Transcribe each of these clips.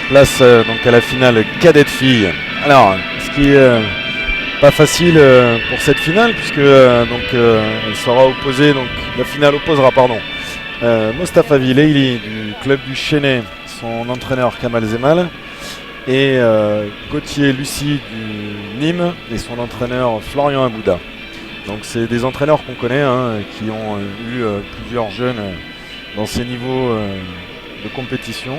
Place donc à la finale cadette fille. Alors, ce qui est pas facile pour cette finale, puisque elle sera opposée, donc la finale opposera, Mostafa Vileili du club du Chennai, son entraîneur Kamal Zemal, et Gauthier Lucie du Nîmes et son entraîneur Florian Abouda. Donc c'est des entraîneurs qu'on connaît, qui ont eu plusieurs jeunes dans ces niveaux de compétition.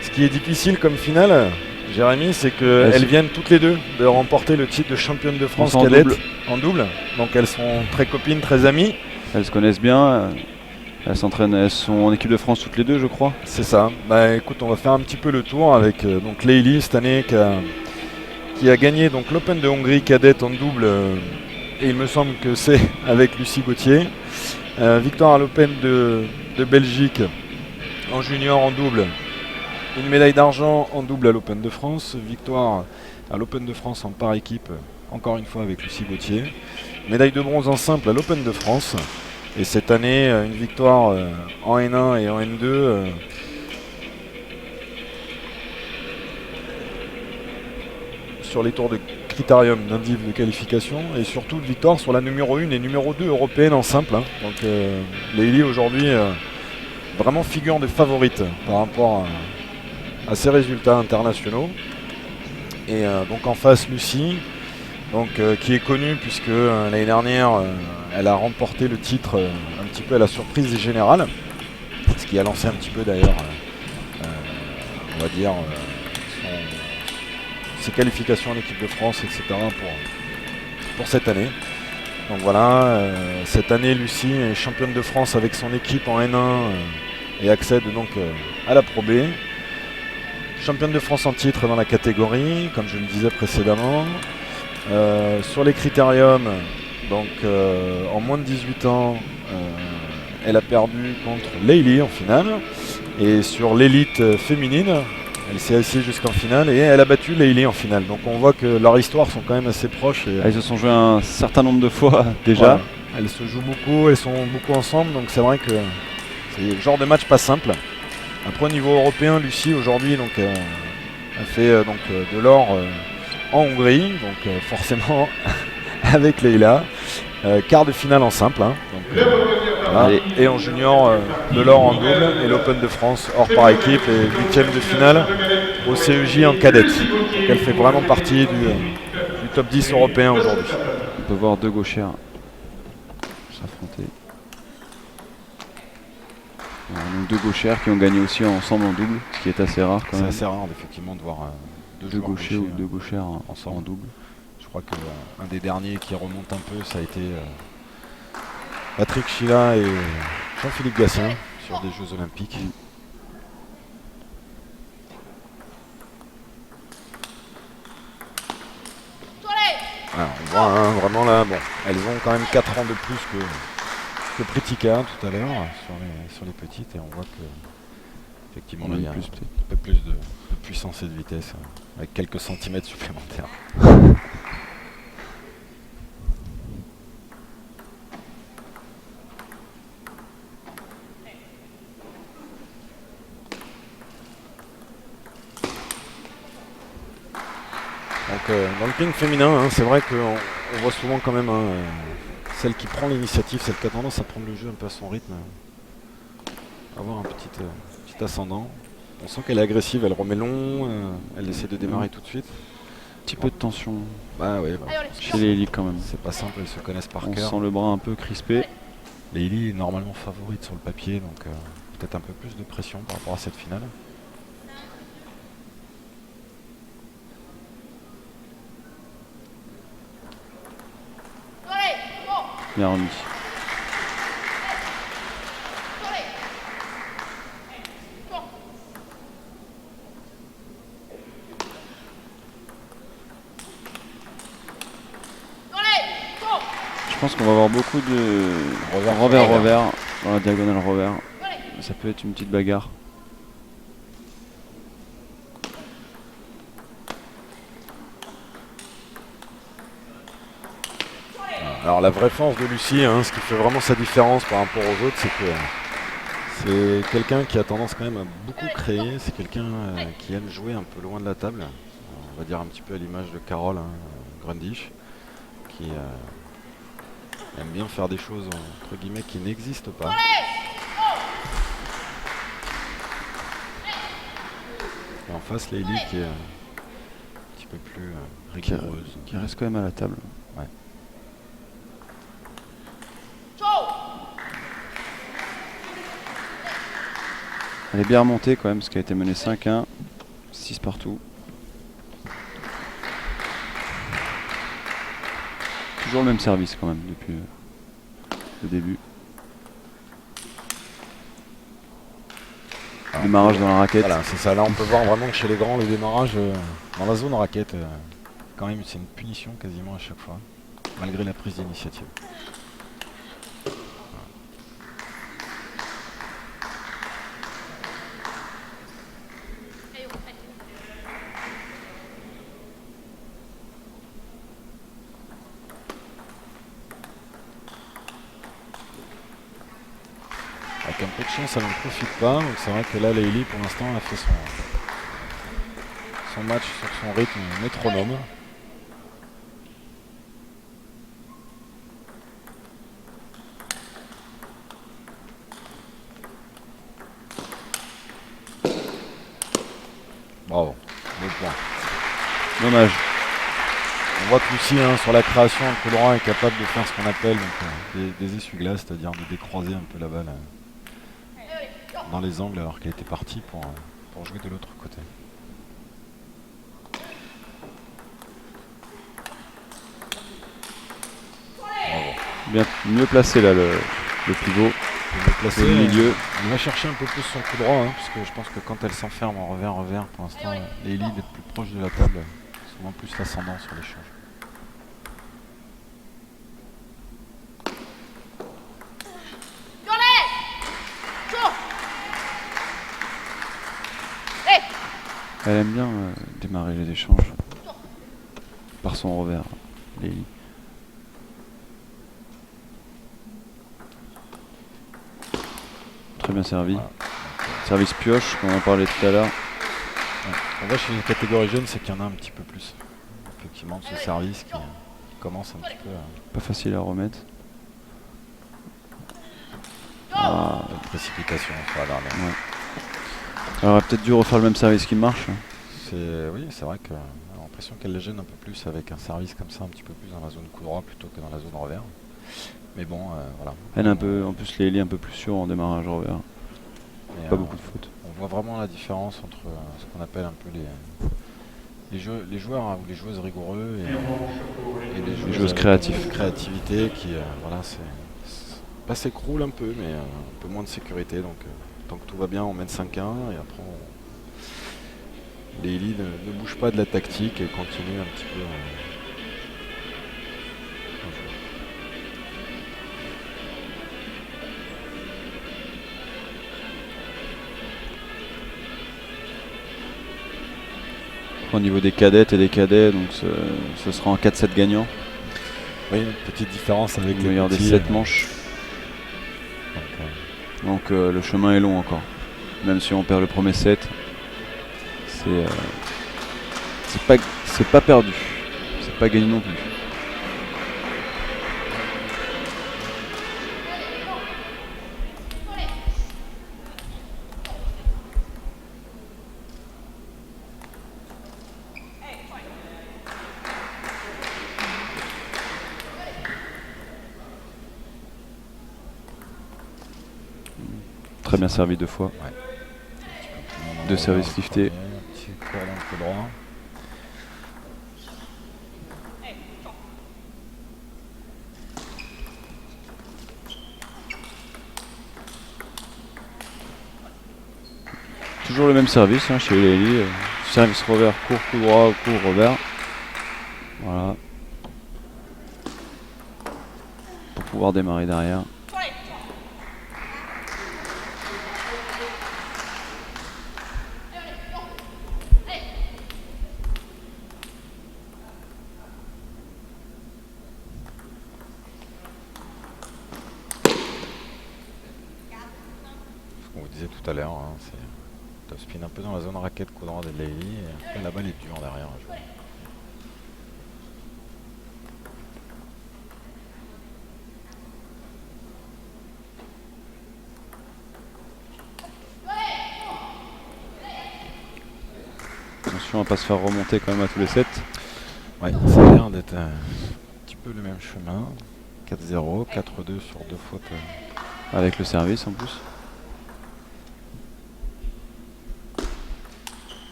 Ce qui est difficile comme finale, Jérémy, c'est qu'elles viennent toutes les deux de remporter le titre de championne de France cadette en double. Donc elles sont très copines, très amies. Elles se connaissent bien. Elles s'entraînent, elles sont en équipe de France toutes les deux, je crois. C'est ça. Bah écoute, on va faire un petit peu le tour avec donc Leili cette année qui a gagné donc l'Open de Hongrie cadette en double. Et il me semble que c'est avec Lucie Gauthier. Victoire à l'Open de Belgique en junior en double. Une médaille d'argent en double à l'Open de France. Victoire à l'Open de France en par équipe, encore une fois avec Lucie Gauthier. Médaille de bronze en simple à l'Open de France. Et cette année, une victoire en N1 et en N2. Sur les tours de critérium d'indiv de qualification. Et surtout une victoire sur la numéro 1 et numéro 2 européenne en simple. Donc Leili aujourd'hui vraiment figure de favorite par rapport à ses résultats internationaux. Et donc en face Lucie, qui est connue puisque l'année dernière elle a remporté le titre un petit peu à la surprise générale, ce qui a lancé un petit peu d'ailleurs on va dire ses qualifications en équipe de France, etc. pour cette année. Donc voilà, cette année Lucie est championne de France avec son équipe en N1 et accède donc à la Pro B. Championne de France en titre dans la catégorie, comme je le disais précédemment. Sur les critériums, donc en moins de 18 ans, elle a perdu contre Leili en finale. Et sur l'élite féminine, elle s'est assise jusqu'en finale et elle a battu Leili en finale. Donc on voit que leurs histoires sont quand même assez proches. Et, elles se sont jouées un certain nombre de fois déjà. Voilà. Elles se jouent beaucoup, elles sont beaucoup ensemble, donc c'est vrai que c'est le genre de match pas simple. Après au niveau européen, Lucie aujourd'hui a fait de l'or en Hongrie, donc forcément avec Leila. Quart de finale en simple, voilà. Et en junior de l'or en double et l'Open de France hors par équipe et 8e de finale au CEJ en cadette. Donc elle fait vraiment partie du top 10 européen aujourd'hui. On peut voir deux gauchères s'affronter. Donc deux gauchères qui ont gagné aussi ensemble en double, ce qui est assez rare quand même. C'est assez rare effectivement de voir deux gauchers ou deux gauchères ensemble en double. Je crois qu'un des derniers qui remonte un peu, ça a été Patrick Chila et Jean-Philippe Gatien sur des Jeux Olympiques. Alors, on voit vraiment là, elles ont quand même 4 ans de plus que Pritika tout à l'heure sur les petites, et on voit que effectivement il y a un peu plus de puissance et de vitesse avec quelques centimètres supplémentaires. Donc dans le ping féminin, c'est vrai qu'on voit souvent quand même celle qui prend l'initiative, celle qui a tendance à prendre le jeu un peu à son rythme, avoir un petit ascendant. On sent qu'elle est agressive, elle remet long, elle essaie de démarrer tout de suite. Un petit peu de tension. Bah ouais, chez Leili quand même. C'est pas simple, elles se connaissent par cœur. On sent le bras un peu crispé. Leili est normalement favorite sur le papier, donc peut-être un peu plus de pression par rapport à cette finale. Bien remis. Je pense qu'on va avoir beaucoup de revers dans la diagonale revers. Ça peut être une petite bagarre. Alors la vraie force de Lucie, ce qui fait vraiment sa différence par rapport aux autres, c'est que C'est quelqu'un qui a tendance quand même à beaucoup créer. C'est quelqu'un qui aime jouer un peu loin de la table. On va dire un petit peu à l'image de Carole Grundisch, qui aime bien faire des choses entre guillemets qui n'existent pas. Et en face, Leili qui est un petit peu plus rigoureuse. Qui reste quand même à la table. Ouais. Elle est bien remontée quand même, parce qu'elle a été menée 5-1, 6 partout. Toujours le même service quand même depuis le début. Démarrage dans la raquette. Voilà, c'est ça. Là, on peut voir vraiment que chez les grands, le démarrage dans la zone raquette, quand même, c'est une punition quasiment à chaque fois, malgré la prise d'initiative. Avec un peu de chance, ça n'en profite pas. Donc c'est vrai que là, Leili, pour l'instant, a fait son match sur son rythme métronome. Bravo, bon point. Dommage. On voit que Lucie, sur la création, le coup droit est capable de faire ce qu'on appelle donc, des essuie-glaces, c'est-à-dire de décroiser un peu la balle dans les angles alors qu'elle était partie pour jouer de l'autre côté. Bravo. Bien, mieux placé là le pivot. Placé, le milieu. Elle va chercher un peu plus son coup droit, parce que je pense que quand elle s'enferme en revers, pour l'instant, Leili est plus proche de la table, souvent plus l'ascendant sur l'échange. Elle aime bien démarrer les échanges par son revers, Leili. Très bien servi. Voilà. Service pioche, comme on en parlait tout à l'heure. Ouais. On voit chez les catégories jeunes, c'est qu'il y en a un petit peu plus. Effectivement, de ce service qui commence un petit peu à... Pas facile à remettre. Une précipitation sur la dernière. Ouais. Alors, elle aurait peut-être dû refaire le même service qui marche. Oui, c'est vrai qu'on a l'impression qu'elle les gêne un peu plus avec un service comme ça, un petit peu plus dans la zone coup droit plutôt que dans la zone revers. Mais bon, voilà. Elle est un peu, en plus, Leili un peu plus sûr en démarrage revers. Pas beaucoup de fautes. On voit vraiment la différence entre ce qu'on appelle un peu les joueurs ou les joueuses rigoureux et les joueuses créatives. Créativité qui, voilà, pas s'écroule un peu, mais un peu moins de sécurité. Donc, tant que tout va bien, on mène 5-1 et après, Leili ne bouge pas de la tactique et continue un petit peu. Au niveau des cadettes et des cadets, donc ce sera en 4-7 gagnants. Oui, une petite différence avec le meilleur des 7 manches. Donc le chemin est long encore. Même si on perd le premier set, c'est pas perdu. C'est pas gagné non plus. Très bien servi 2 fois. Ouais. 2 services liftés. Petit cordon de coup droit. Toujours le même service chez Leili. Service revers, court, coup droit, court, revers. Voilà. Pour pouvoir démarrer derrière. tout à l'heure. Hein, top spin un peu dans la zone raquette coup droit de Leili. Et après la balle est dure derrière. Attention à pas se faire remonter quand même à tous les sets. Ouais, ça a l'air d'être un petit peu le même chemin. 4-0, 4-2 sur 2 fautes. Avec le service en plus.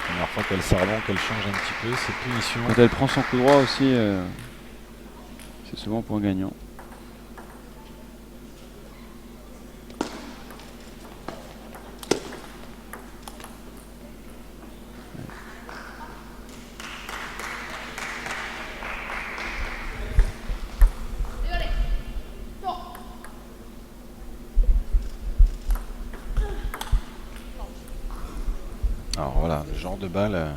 Première fois qu'elle s'arrête, qu'elle change un petit peu, c'est punition. Quand elle prend son coup droit aussi, c'est souvent point gagnant. Alors voilà, le genre de balle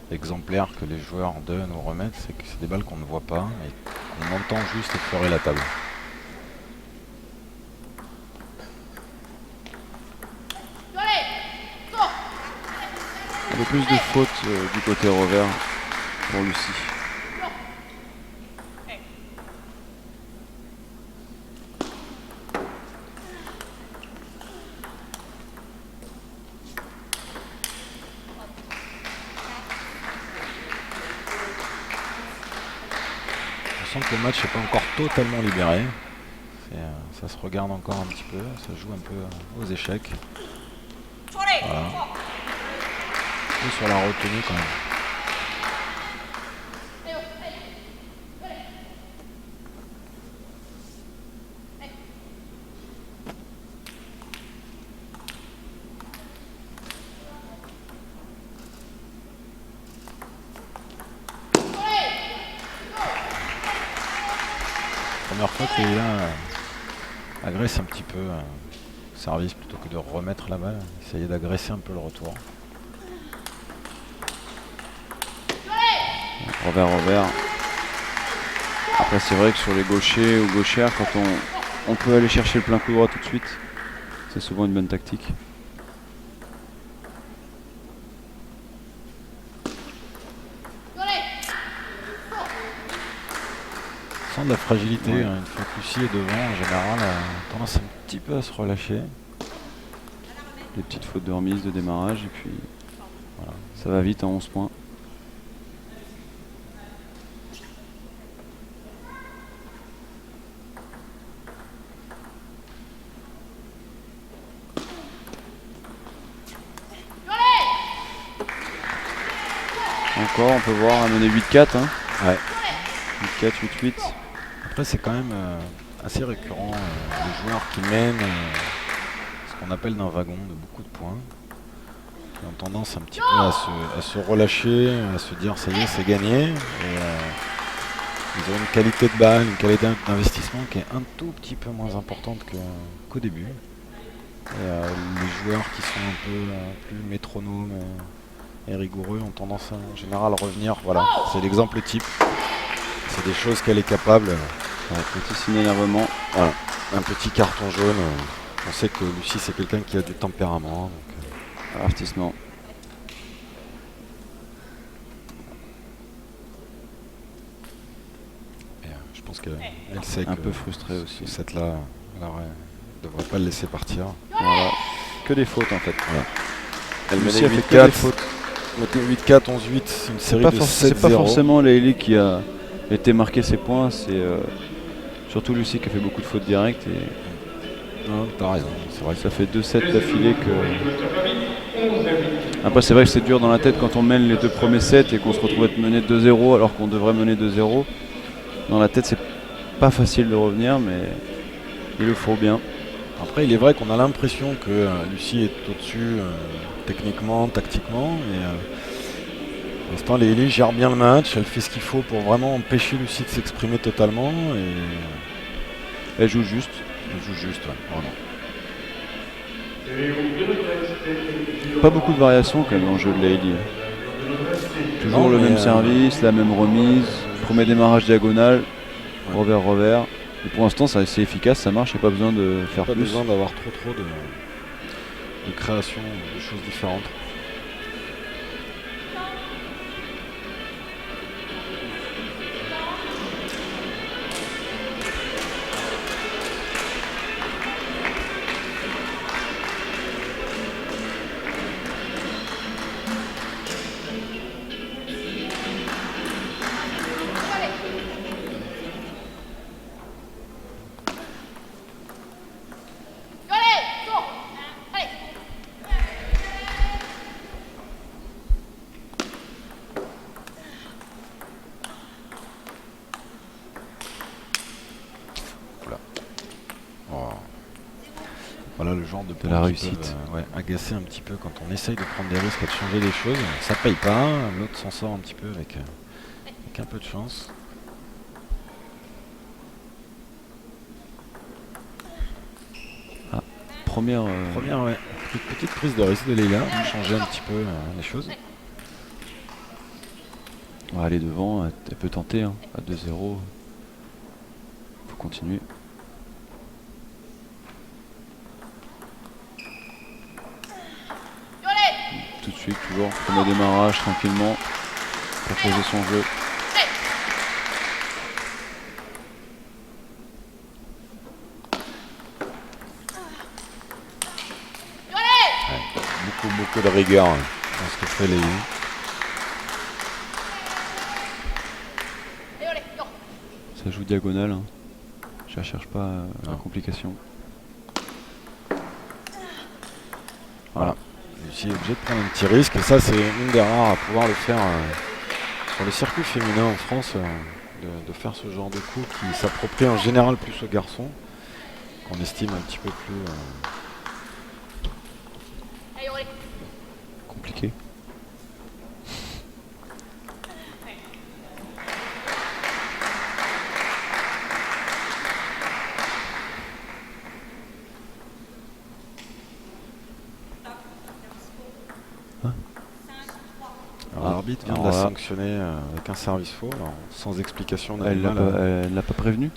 exemplaire que les joueurs donnent ou remettent, c'est que c'est des balles qu'on ne voit pas et qu'on entend juste effleurer la table. Un peu plus de fautes du côté revers pour Lucie. On sent que le match n'est pas encore totalement libéré. Ça se regarde encore un petit peu, ça joue un peu aux échecs. Voilà. Un peu sur la retenue quand même. Première fois que Leila agresse un petit peu service plutôt que de remettre la balle, essayer d'agresser un peu le retour. Revers. Après c'est vrai que sur les gauchers ou gauchères, quand on peut aller chercher le plein coup droit tout de suite, c'est souvent une bonne tactique. Sans de la fragilité, ouais. Une fois que Lucie est devant, en général, elle a tendance un petit peu à se relâcher. Des petites fautes de remise, de démarrage, et puis voilà, ça va vite en 11 points. Encore, on peut voir, à mener 8-4. Hein. Ouais. 8-4, 8-8. Après, c'est quand même assez récurrent, les joueurs qui mènent ce qu'on appelle d'un wagon de beaucoup de points, qui ont tendance un petit peu à se relâcher, à se dire ça y est, c'est gagné. Et, ils ont une qualité de balle, une qualité d'investissement qui est un tout petit peu moins importante qu'au début. Et les joueurs qui sont un peu plus métronomes et rigoureux ont tendance en général à revenir. Voilà, c'est l'exemple type. C'est des choses qu'elle est capable. Petit signe d'énervement. Voilà, un petit carton jaune. On sait que Lucie c'est quelqu'un qui a du tempérament. Donc, avertissement. je pense qu'elle sait un que peu frustrée aussi. Cette là, elle ne devrait pas le laisser partir. Voilà. Que des fautes en fait. Voilà. Elle Lucie menait a fait que des 8-4. fautes. 8-4, 11-8, c'est une série de 7-0. C'est pas forcément Leili qui a été marqué ses points, c'est surtout Lucie qui a fait beaucoup de fautes directes. Et non, t'as raison, c'est vrai. Ça fait 2 sets d'affilée que... Après c'est vrai que c'est dur dans la tête quand on mène les 2 premiers sets et qu'on se retrouve à être mené 2-0 alors qu'on devrait mener 2-0. Dans la tête c'est pas facile de revenir, mais il le faut bien. Après il est vrai qu'on a l'impression que Lucie est au-dessus techniquement, tactiquement. Et pour l'instant Leili gère bien le match, elle fait ce qu'il faut pour vraiment empêcher Lucie de s'exprimer totalement. Et elle joue juste. Elle joue juste, ouais, vraiment. Pas beaucoup de variations quand même dans le jeu de Leili. Toujours non, le même service, la même remise, premier démarrage diagonal, ouais. Revers. Et pour l'instant, c'est efficace, ça marche, il n'y a pas besoin de faire Pas plus. besoin d'avoir trop de création, de choses différentes. Voilà le genre de la points qui réussite. peuvent, agacer un petit peu quand on essaye de prendre des risques et de changer les choses. Ça paye pas, l'autre s'en sort un petit peu avec un peu de chance. Première, Petite prise de risque de Leila, changer un petit peu les choses. on va aller devant, elle peut tenter hein, à 2-0. Faut continuer. Tout de suite, toujours, premier démarrage tranquillement pour poser son jeu. Beaucoup de rigueur dans ce que fait Leila. Ça joue diagonale, hein. Je la cherche pas la complication. Voilà. Lucie est obligée de prendre un petit risque et ça c'est une des rares à pouvoir le faire sur les circuits féminins en France, de faire ce genre de coup qui s'approprie en général plus aux garçons, qu'on estime un petit peu plus Compliqué. L'arbitre vient de la sanctionner avec un service faux, sans explication. Elle l'a pas prévenu.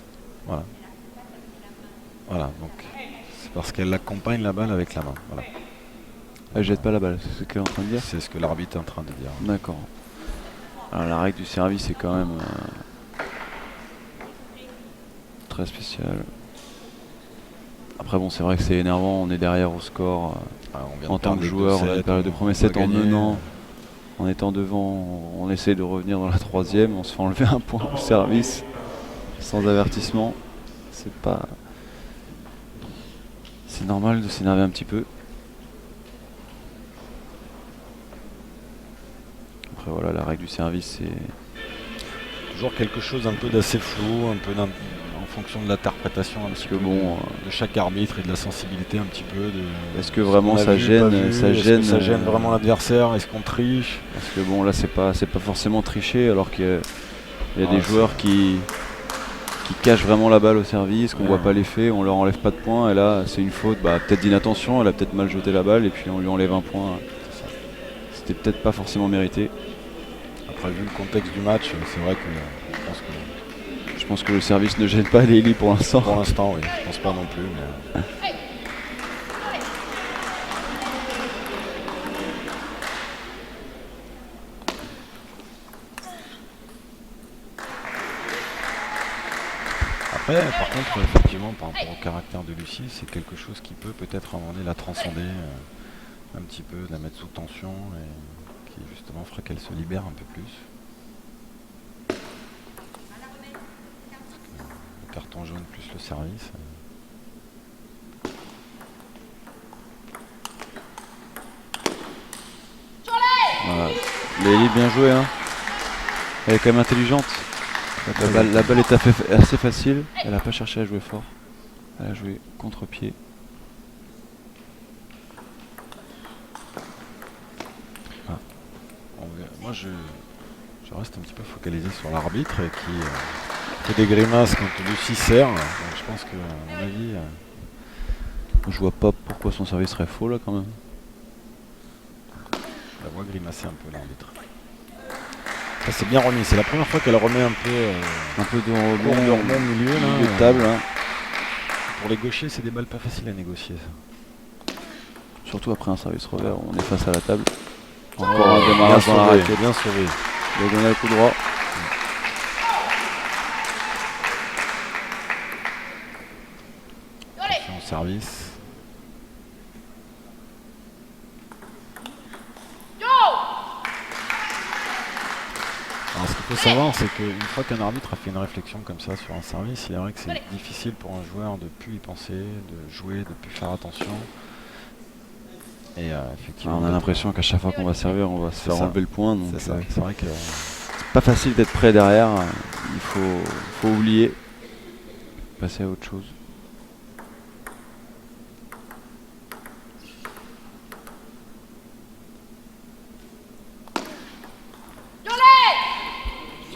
Voilà, donc c'est parce qu'elle accompagne la balle avec la main. Voilà. Elle jette pas la balle, c'est ce qu'elle est en train de dire. C'est ce que l'arbitre est en train de dire. D'accord. Alors la règle du service est quand même très spéciale. Après bon, c'est vrai que c'est énervant, on est derrière au score en tant que joueur, on a une période de premier set en menant. En étant devant, on essaie de revenir dans la troisième, on se fait enlever un point au service sans avertissement. C'est pas... C'est normal de s'énerver un petit peu. Après voilà, la règle du service c'est... Toujours quelque chose un peu d'assez flou, un peu en fonction de l'interprétation un petit peu de chaque arbitre et de la sensibilité un petit peu. Est-ce que vraiment ça gêne vraiment l'adversaire? Est-ce qu'on triche? Parce que bon là c'est pas forcément tricher alors qu'il y a des joueurs qui cachent vraiment la balle au service, qu'on voit pas l'effet, on leur enlève pas de points et là c'est une faute, peut-être d'inattention, elle a peut-être mal jeté la balle et puis on lui enlève un point. C'était peut-être pas forcément mérité. Après vu le contexte du match, c'est vrai que je pense que le service ne gêne pas Leili pour l'instant. Pour l'instant oui, je pense pas non plus. Mais... Après, par contre, effectivement, par rapport au caractère de Lucie, c'est quelque chose qui peut peut-être à un moment donné la transcender un petit peu, la mettre sous tension et qui justement fera qu'elle se libère un peu plus. Le carton jaune plus le service. Voilà. Leili bien joué hein. Elle est quand même intelligente. La balle est assez facile, elle n'a pas cherché à jouer fort. Elle a joué contre-pied. Moi je reste un petit peu focalisé sur l'arbitre qui fait des grimaces quand Lucie sert. Donc je pense que à mon avis... Je vois pas pourquoi son service serait faux là quand même. Je la vois grimacer un peu l'arbitre. Ça c'est bien remis, c'est la première fois qu'elle remet un peu de de rebond au milieu. Là, de table. Hein. Pour les gauchers, c'est des balles pas faciles à négocier. Ça. Surtout après un service revers, on est face à la table. Encore un démarrage dans la raquette. Bien sauvé. Il a donné le coup droit. Attention au service. Alors ce qu'il faut savoir, c'est qu'une fois qu'un arbitre a fait une réflexion comme ça sur un service, il est vrai que c'est difficile pour un joueur de ne plus y penser, de jouer, de ne plus faire attention. Et effectivement, on a l'impression qu'à chaque fois qu'on va servir, on va se faire enlever le point. C'est vrai que c'est pas facile d'être prêt derrière. Il faut oublier, passer à autre chose.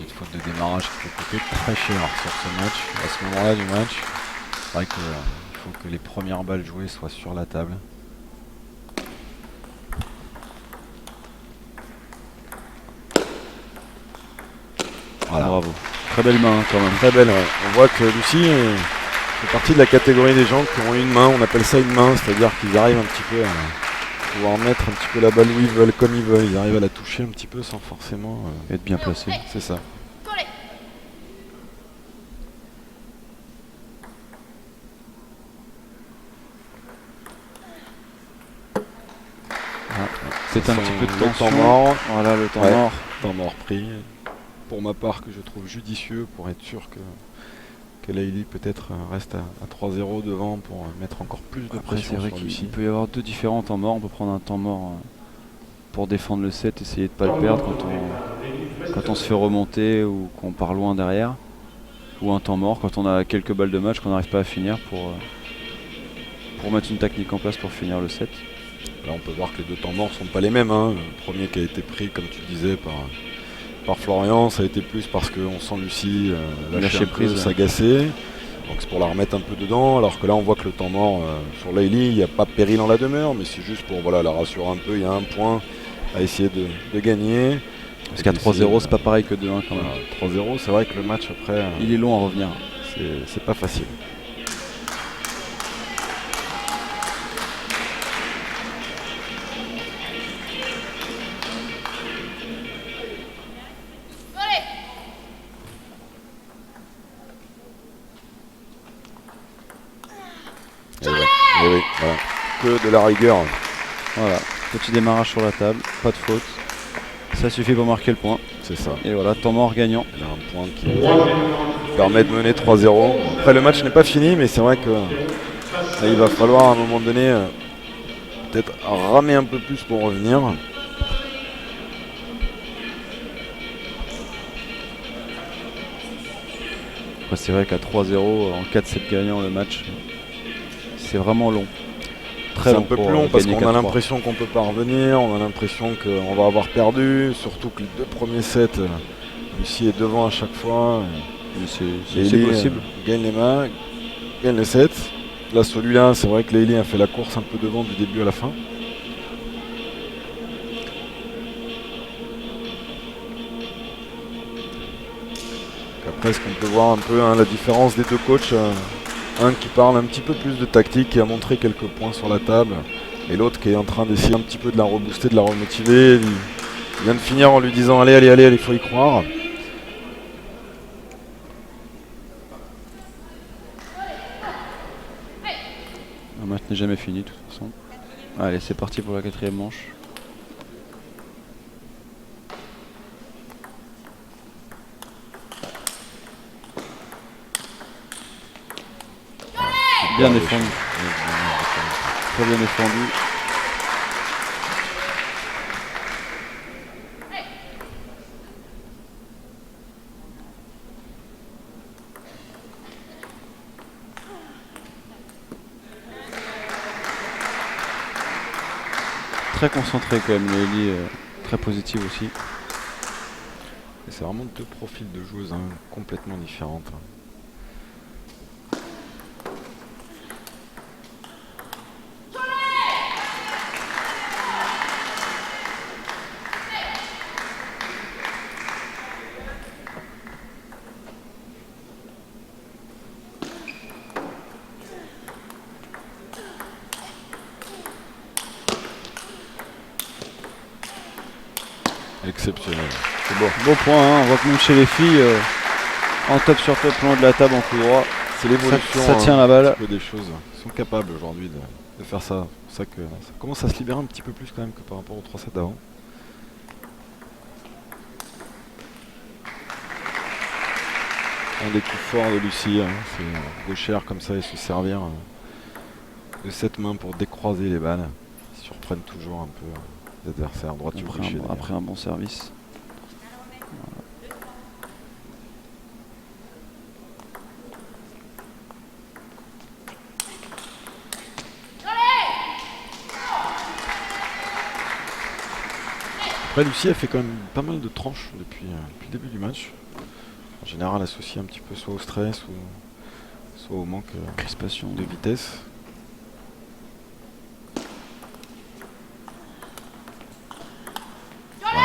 petite faute de démarrage qui peut coûter très cher sur ce match. À ce moment-là du match, c'est vrai qu'il faut que les premières balles jouées soient sur la table. Voilà. Bravo. Très belle main quand même. Très belle, ouais. On voit que Lucie fait partie de la catégorie des gens qui ont une main, on appelle ça une main, c'est-à-dire qu'ils arrivent un petit peu à pouvoir mettre un petit peu la balle où ils veulent, comme ils veulent. Ils arrivent à la toucher un petit peu sans forcément être bien placé. C'est ça. C'est un petit peu de tension. Temps mort. Voilà le temps mort. Temps mort pris. Pour ma part, que je trouve judicieux pour être sûr que Leili peut-être reste à 3-0 devant pour mettre encore plus de pression. C'est vrai qu'il peut y avoir deux différents temps morts. On peut prendre un temps mort pour défendre le set, essayer de ne pas le perdre quand on se fait remonter ou qu'on part loin derrière. Ou un temps mort quand on a quelques balles de match qu'on n'arrive pas à finir pour mettre une technique en place pour finir le set. Là on peut voir que les deux temps morts sont pas les mêmes. Hein. Le premier qui a été pris, comme tu disais, par Florian, ça a été plus parce qu'on sent Lucie lâcher prise, s'agacer. Donc c'est pour la remettre un peu dedans, alors que là on voit que le temps mort sur Leili, il n'y a pas péril en la demeure, mais c'est juste pour la rassurer un peu, il y a un point à essayer de gagner. Parce qu'à 3-0 c'est pas pareil que 2-1 quand même. 3-0, c'est vrai que le match après... il est long à revenir. C'est pas facile. Et oui, voilà. Que de la rigueur. Voilà, petit démarrage sur la table, pas de faute. Ça suffit pour marquer le point. C'est ça. Et voilà, temps mort gagnant. Il y a un point qui permet de mener 3-0. Après le match n'est pas fini, mais c'est vrai que là, il va falloir à un moment donné peut-être ramer un peu plus pour revenir. Après c'est vrai qu'à 3-0 en 4-7 gagnants le match, c'est vraiment long. C'est un peu plus long parce qu'on a l'impression qu'on peut pas revenir, on a l'impression qu'on va avoir perdu, surtout que les deux premiers sets, Lucie est devant à chaque fois. C'est possible. Gagne les mains, gagne les sets. Là celui-là, c'est vrai que Leili a fait la course un peu devant du début à la fin. Après, ce qu'on peut voir un peu la différence des deux coachs. Un qui parle un petit peu plus de tactique, qui a montré quelques points sur la table, et l'autre qui est en train d'essayer un petit peu de la rebooster, de la remotiver. Il vient de finir en lui disant allez, il faut y croire. Un match n'est jamais fini de toute façon. Allez, c'est parti pour la 4e manche. Bien défendu. Très bien défendu. Très concentré quand même, Leili, très positive aussi. C'est vraiment deux profils de joueuses complètement différentes. Exceptionnel. C'est beau. Beau point, hein. On voit que même chez les filles, en top sur top, long de la table en coup droit. C'est l'évolution. Ça tient la balle. Un petit peu des choses. Ils sont capables aujourd'hui de faire ça. C'est pour ça que ça commence à se libérer un petit peu plus quand même que par rapport aux 3-7 d'avant. Un des coups forts de Lucie, hein, c'est gauchère comme ça et se servir de cette main pour décroiser les balles. Ils surprennent toujours un peu les adversaires droite ou gauche. Après un bon service. Après, Lucie a fait quand même pas mal de tranches depuis le début du match. En général, associé un petit peu soit au stress ou soit au manque crispation de vitesse. Voilà.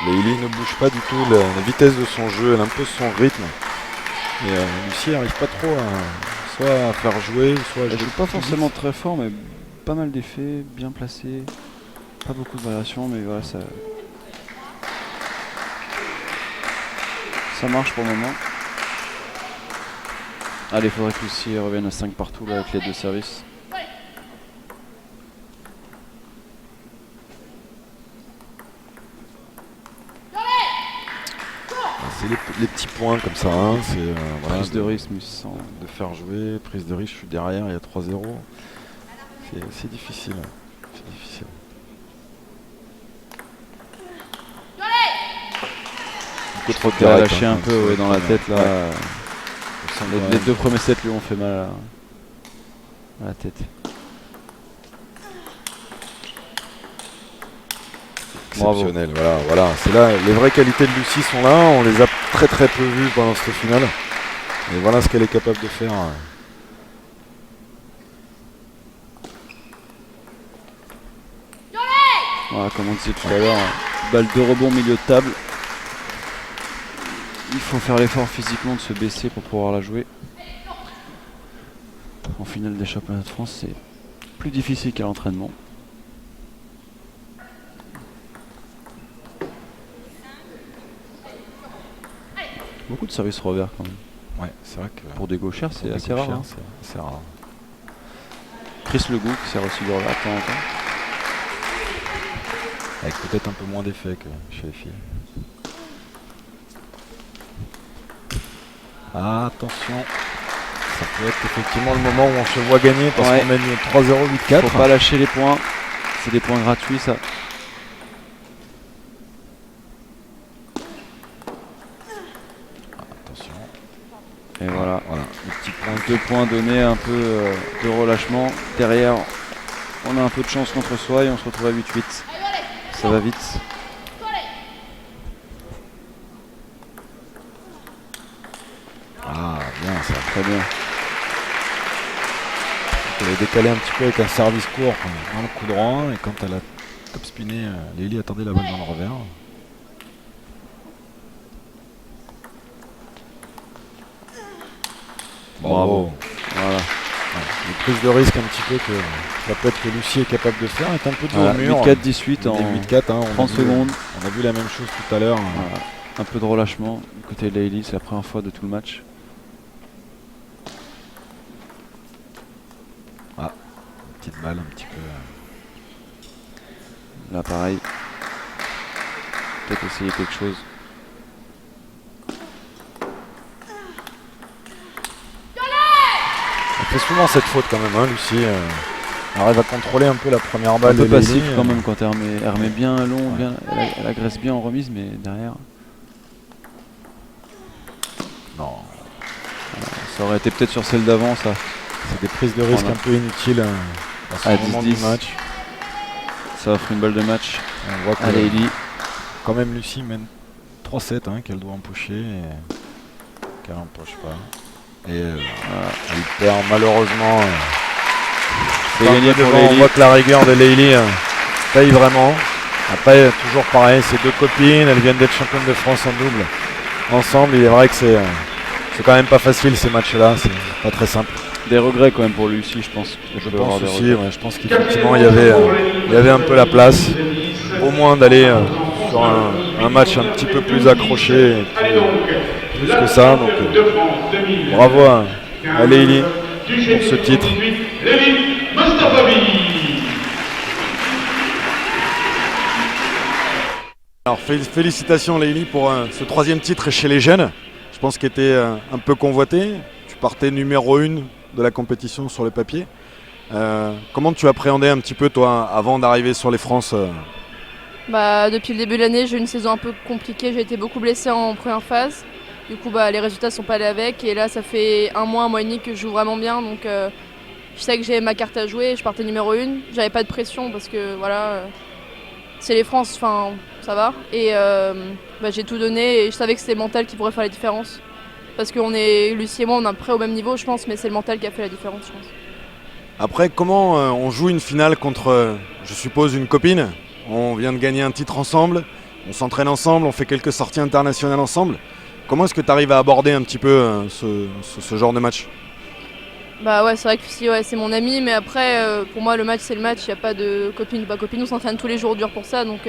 Leili ne bouge pas du tout la vitesse de son jeu, elle impose son rythme. Et Lucie n'arrive pas trop soit à faire jouer, soit à Elle jouer joue pas plus forcément vite. très fort, mais pas mal d'effets, bien placés. Pas beaucoup de variations, mais voilà, ça marche pour le moment. Allez, il faudrait que Lucie revienne à 5 partout là, avec les deux services. C'est les petits points comme ça, hein. C'est voilà, Prise de rythme sans... de faire jouer, prise de risque, je suis derrière, il y a 3-0. C'est difficile. C'est difficile. Beaucoup trop de Il a direct, lâché hein, un peu dans la tête là. Ouais. Les deux premiers sets lui ont fait mal à la tête. Exceptionnel, voilà. C'est là, les vraies qualités de Lucie sont là, on les a très peu vues pendant cette finale. Et voilà ce qu'elle est capable de faire. Voilà, comme on disait tout à l'heure, balle de rebond milieu de table. Il faut faire l'effort physiquement de se baisser pour pouvoir la jouer. En finale des championnats de France, c'est plus difficile qu'à l'entraînement. Beaucoup de services revers quand même. Ouais, c'est vrai que pour des gauchères, c'est assez gauchères, rare. Hein. C'est assez rare. Chris Legout qui sert aussi de revers de temps en temps. Avec peut-être un peu moins d'effet que chez les filles. Ah, attention. Ça peut être effectivement le moment où on se voit gagner parce qu'on mène 3-0, 8-4. Faut pas lâcher les points. C'est des points gratuits ça. Attention. Et voilà. Le petit point. 2 points donnés, un peu de relâchement. Derrière, on a un peu de chance contre soi et on se retrouve à 8-8. Ça va vite. Ah, bien ça. Très bien. Elle est décalée un petit peu avec un service court dans le coup droit et quand elle a top spiné, Leili attendait la balle dans le revers. Bravo. Voilà. Une prise de risque un petit peu que ça peut être que Lucie est capable de faire, est un peu du au mur. 8-4-18 en 8-4, hein, 30 secondes. On a vu la même chose tout à l'heure. Voilà. Un peu de relâchement du côté de Leili, c'est la première fois de tout le match. Ah, une petite balle un petit peu. Là pareil. Peut-être essayer quelque chose. Elle fait souvent cette faute quand même, hein, Lucie. Elle arrive à contrôler un peu la première balle. Un peu de Leili, passif quand même quand elle remet bien long, bien, elle agresse bien en remise, mais derrière. Non. Ça aurait été peut-être sur celle d'avant ça. C'est des prises de risque un peu inutiles à ce moment du match. Ça offre une balle de match. On voit que Leili. Quand même Lucie mène 3-7 hein, qu'elle doit empocher et qu'elle n'empoche pas. Et elle perd malheureusement. C'est gagné pour devant, on voit que la rigueur de Leili paye vraiment. Après, toujours pareil, ces deux copines, elles viennent d'être championnes de France en double ensemble. Il est vrai que c'est quand même pas facile ces matchs-là, c'est pas très simple. Des regrets quand même pour Lucie, je pense. Je pense aussi, ouais, je pense qu'effectivement il y avait un peu la place, au moins d'aller sur un match un petit peu plus accroché, plus que ça. Donc, bravo à Leili pour ce titre. Alors félicitations Leili pour ce 3e titre chez les jeunes. Je pense qu'il était un peu convoité. Tu partais numéro 1 de la compétition sur le papier. Comment tu appréhendais un petit peu toi avant d'arriver sur les France Depuis le début de l'année, j'ai eu une saison un peu compliquée. J'ai été beaucoup blessée en première phase. Du coup, les résultats ne sont pas allés avec. Et là, ça fait un mois et demi que je joue vraiment bien. Donc, je sais que j'ai ma carte à jouer. Je partais numéro 1. J'avais pas de pression parce que voilà, c'est les France, enfin, ça va. Et j'ai tout donné. Et je savais que c'était le mental qui pourrait faire la différence. Parce que Lucie et moi, on est à peu près au même niveau, je pense. Mais c'est le mental qui a fait la différence, je pense. Après, comment on joue une finale contre, je suppose, une copine? On vient de gagner un titre ensemble, on s'entraîne ensemble, on fait quelques sorties internationales ensemble. Comment est-ce que tu arrives à aborder un petit peu ce genre de match? Ouais, c'est vrai que si, ouais, c'est mon ami, mais après, pour moi, le match, c'est le match. Il n'y a pas de copine ou pas copine. On s'entraîne tous les jours dur pour ça. Donc,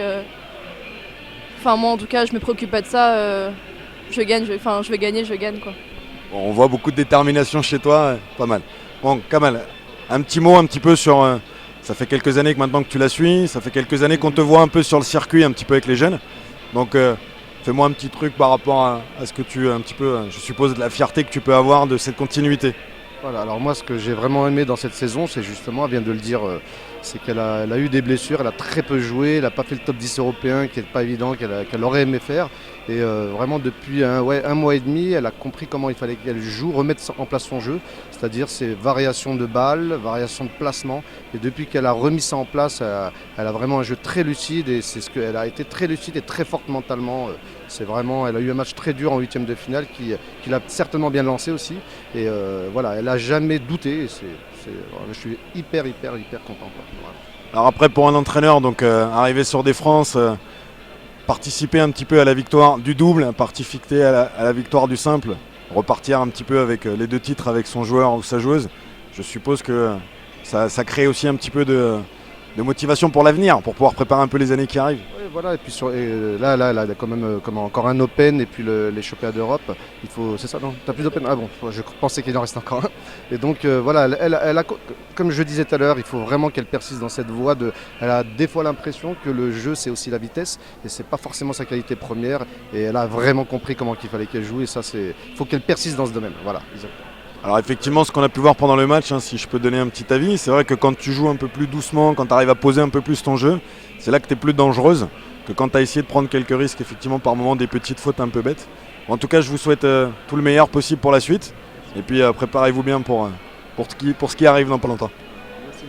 moi, en tout cas, je me préoccupe pas de ça. Je vais gagner, je gagne, quoi. Bon, on voit beaucoup de détermination chez toi, pas mal. Bon, Kamal, un petit mot un petit peu sur... ça fait quelques années que maintenant que tu la suis, ça fait quelques années qu'on te voit un peu sur le circuit, un petit peu avec les jeunes. Donc fais-moi un petit truc par rapport à ce que tu... un petit peu, je suppose, de la fierté que tu peux avoir de cette continuité. Voilà, alors moi ce que j'ai vraiment aimé dans cette saison, c'est justement, elle vient de le dire, c'est qu'elle a eu des blessures, elle a très peu joué, elle n'a pas fait le top 10 européen qui n'est pas évident, qu'elle aurait aimé faire. Et vraiment depuis un mois et demi, elle a compris comment il fallait qu'elle joue, remettre en place son jeu, c'est-à-dire ses variations de balles, variations de placement. Et depuis qu'elle a remis ça en place, elle a vraiment un jeu très lucide et c'est ce qu'elle a été très lucide et très forte mentalement. C'est vraiment, elle a eu un match très dur en 8e de finale qui l'a certainement bien lancé aussi. Et voilà, elle n'a jamais douté. Et je suis hyper content, quoi. Voilà. Alors après, pour un entraîneur, donc arriver sur des France, participer un petit peu à la victoire du double, participer à la victoire du simple, repartir un petit peu avec les 2 titres avec son joueur ou sa joueuse, je suppose que ça crée aussi un petit peu de motivation pour l'avenir, pour pouvoir préparer un peu les années qui arrivent. Oui, voilà, et puis là, il y a quand même encore un Open et puis les championnats d'Europe. C'est ça, non? T'as plus d'Open? Ah bon, je pensais qu'il en reste encore un. Et donc voilà, elle a, comme je disais tout à l'heure, il faut vraiment qu'elle persiste dans cette voie. Elle a des fois l'impression que le jeu, c'est aussi la vitesse et c'est pas forcément sa qualité première. Et elle a vraiment compris comment il fallait qu'elle joue et ça, il faut qu'elle persiste dans ce domaine. Voilà, exactement. Alors effectivement, ce qu'on a pu voir pendant le match, si je peux donner un petit avis, c'est vrai que quand tu joues un peu plus doucement, quand tu arrives à poser un peu plus ton jeu, c'est là que tu es plus dangereuse que quand tu as essayé de prendre quelques risques, effectivement par moments des petites fautes un peu bêtes. En tout cas, je vous souhaite tout le meilleur possible pour la suite. Et puis préparez-vous bien pour ce qui arrive dans pas longtemps. Merci.